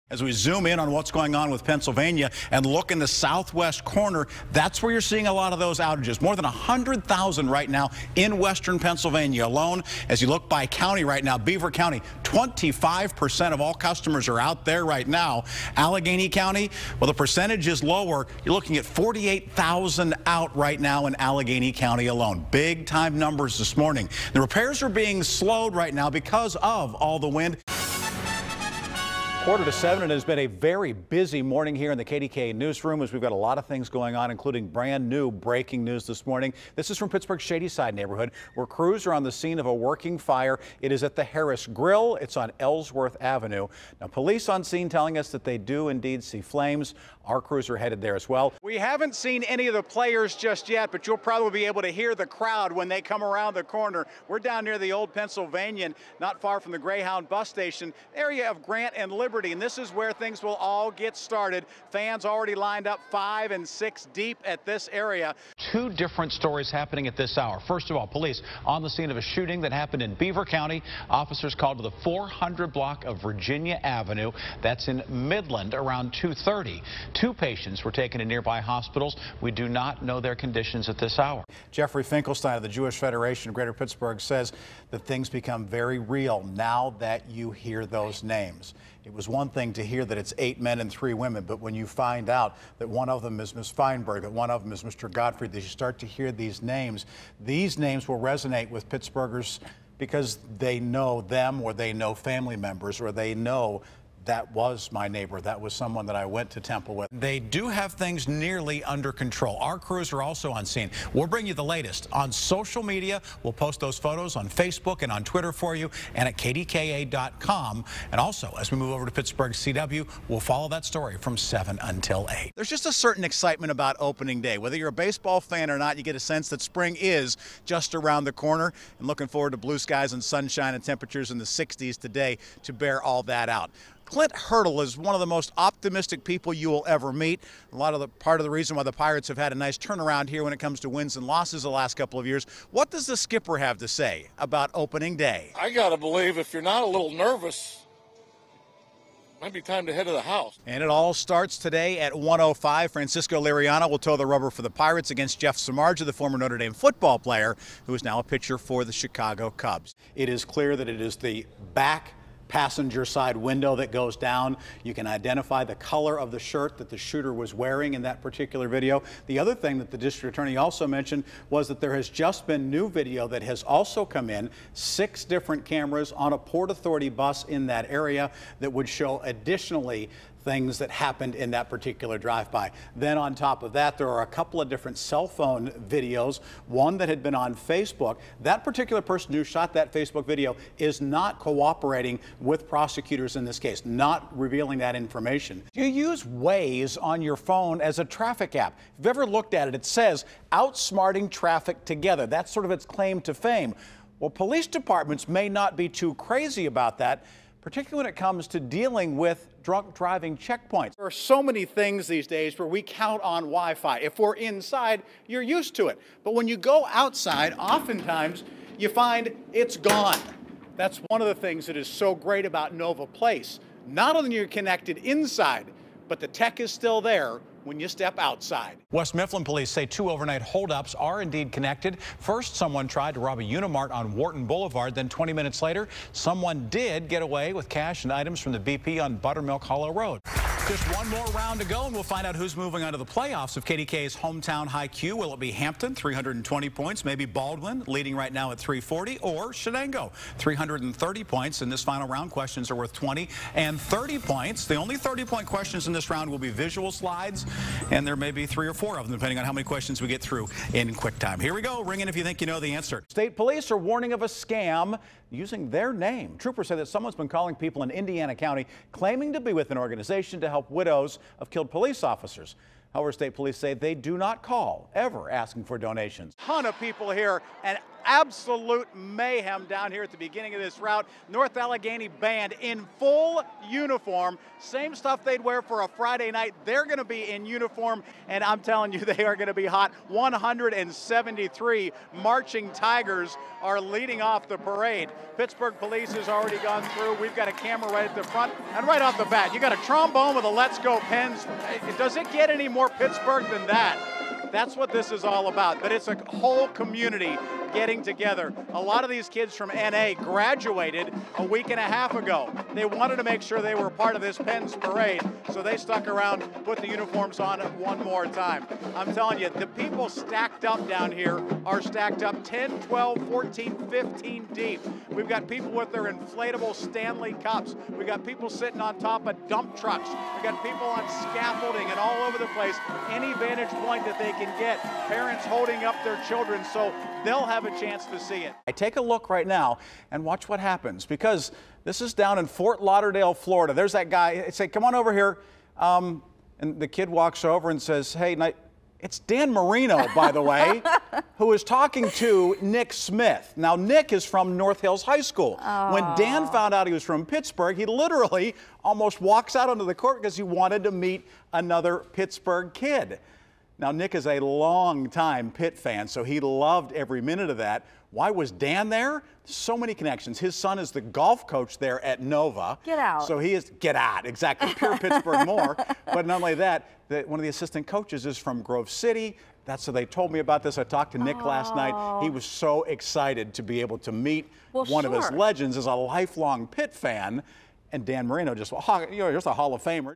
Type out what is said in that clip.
As we zoom in on what's going on with Pennsylvania and look in the southwest corner, that's where you're seeing a lot of those outages. More than 100,000 right now in western Pennsylvania alone. As you look by county right now, Beaver County, 25% of all customers are out there right now. Allegheny County, well, the percentage is lower. You're looking at 48,000 out right now in Allegheny County alone. Big time numbers this morning. The repairs are being slowed right now because of all the wind. 6:45, it has been a very busy morning here in the KDKA newsroom as we've got a lot of things going on, including brand new breaking news this morning. This is from Pittsburgh's Shadyside neighborhood, where crews are on the scene of a working fire. It is at the Harris Grill. It's on Ellsworth Avenue. Now, police on scene telling us that they do indeed see flames. Our crews are headed there as well. We haven't seen any of the players just yet, but you'll probably be able to hear the crowd when they come around the corner. We're down near the old Pennsylvanian, not far from the Greyhound bus station, area of Grant and Liberty, and this is where things will all get started. Fans already lined up 5 and 6 deep at this area. Two different stories happening at this hour. First of all, police on the scene of a shooting that happened in Beaver County. Officers called to the 400 block of Virginia Avenue. That's in Midland around 2:30. 2 patients were taken to nearby hospitals. We do not know their conditions at this hour. Jeffrey Finkelstein of the Jewish Federation of Greater Pittsburgh says that things become very real now that you hear those names. It was one thing to hear that it's 8 men and 3 women, but when you find out that one of them is Ms. Feinberg, that one of them is Mr. Godfrey, that you start to hear these names will resonate with Pittsburghers because they know them, or they know family members, or they know that was my neighbor. That was someone that I went to temple with. They do have things nearly under control. Our crews are also on scene. We'll bring you the latest on social media. We'll post those photos on Facebook and on Twitter for you and at kdka.com. And also, as we move over to Pittsburgh CW, we'll follow that story from 7 until 8. There's just a certain excitement about opening day. Whether you're a baseball fan or not, you get a sense that spring is just around the corner. And looking forward to blue skies and sunshine and temperatures in the 60s today to bear all that out. Clint Hurdle is one of the most optimistic people you will ever meet. Part of the reason why the Pirates have had a nice turnaround here when it comes to wins and losses the last couple of years. What does the skipper have to say about opening day? I got to believe if you're not a little nervous, it might be time to head to the house. And it all starts today at 1:05. Francisco Liriano will toe the rubber for the Pirates against Jeff Samardzija, the former Notre Dame football player, who is now a pitcher for the Chicago Cubs. It is clear that it is the back passenger side window that goes down. You can identify the color of the shirt that the shooter was wearing in that particular video. The other thing that the district attorney also mentioned was that there has just been new video that has also come in, 6 different cameras on a Port Authority bus in that area that would show additionally things that happened in that particular drive-by. Then on top of that, there are a couple of different cell phone videos, one that had been on Facebook. That particular person who shot that Facebook video is not cooperating with prosecutors in this case, not revealing that information. You use Waze on your phone as a traffic app. If you've ever looked at it, it says outsmarting traffic together. That's sort of its claim to fame. Well, police departments may not be too crazy about that, particularly when it comes to dealing with drunk driving checkpoints. There are so many things these days where we count on Wi-Fi. If we're inside, you're used to it. But when you go outside, oftentimes you find it's gone. That's one of the things that is so great about Nova Place. Not only are you connected inside, but the tech is still there when you step outside. West Mifflin police say 2 overnight holdups are indeed connected. First, someone tried to rob a Unimart on Wharton Boulevard. Then 20 minutes later, someone did get away with cash and items from the BP on Buttermilk Hollow Road. Just one more round to go, and we'll find out who's moving on to the playoffs of KDKA's hometown high Q. Will it be Hampton, 320 points, maybe Baldwin, leading right now at 340, or Shenango, 330 points. In this final round, questions are worth 20 and 30 points. The only 30-point questions in this round will be visual slides, and there may be 3 or 4 of them, depending on how many questions we get through in quick time. Here we go. Ring in if you think you know the answer. State police are warning of a scam using their name. Troopers say that someone's been calling people in Indiana County claiming to be with an organization to help widows of killed police officers. However, state police say they do not call, ever asking for donations. A ton of people here, and absolute mayhem down here at the beginning of this route. North Allegheny band in full uniform, same stuff they'd wear for a Friday night. They're going to be in uniform, and I'm telling you, they are going to be hot. 173 marching Tigers are leading off the parade. Pittsburgh police has already gone through. We've got a camera right at the front, and right off the bat, you got a trombone with a Let's Go Pens. Does it get any more Pittsburgh than that? That's what this is all about, but it's a whole community getting together. A lot of these kids from NA graduated a week and a half ago. They wanted to make sure they were a part of this Pens parade, so they stuck around, put the uniforms on one more time. I'm telling you, the people stacked up down here are stacked up 10, 12, 14, 15 deep. We've got people with their inflatable Stanley Cups. We've got people sitting on top of dump trucks. We've got people on scaffolding and all over the place. Any vantage point that they can get, parents holding up their children so they'll have a chance to see it. I take a look right now and watch what happens, because this is down in Fort Lauderdale, Florida. There's that guy. I say, come on over here. And the kid walks over and says, hey, it's Dan Marino, by the way, who is talking to Nick Smith. Now, Nick is from North Hills High School. Aww. When Dan found out he was from Pittsburgh, he literally almost walks out onto the court because he wanted to meet another Pittsburgh kid. Now, Nick is a long-time Pitt fan, so he loved every minute of that. Why was Dan there? So many connections. His son is the golf coach there at Nova. Get out. So he is, get out, exactly, pure Pittsburgh more. But not only that, one of the assistant coaches is from Grove City. That's how they told me about this. I talked to Nick last night. He was so excited to be able to meet one of his legends as a lifelong Pitt fan. And Dan Marino just, you're just a Hall of Famer.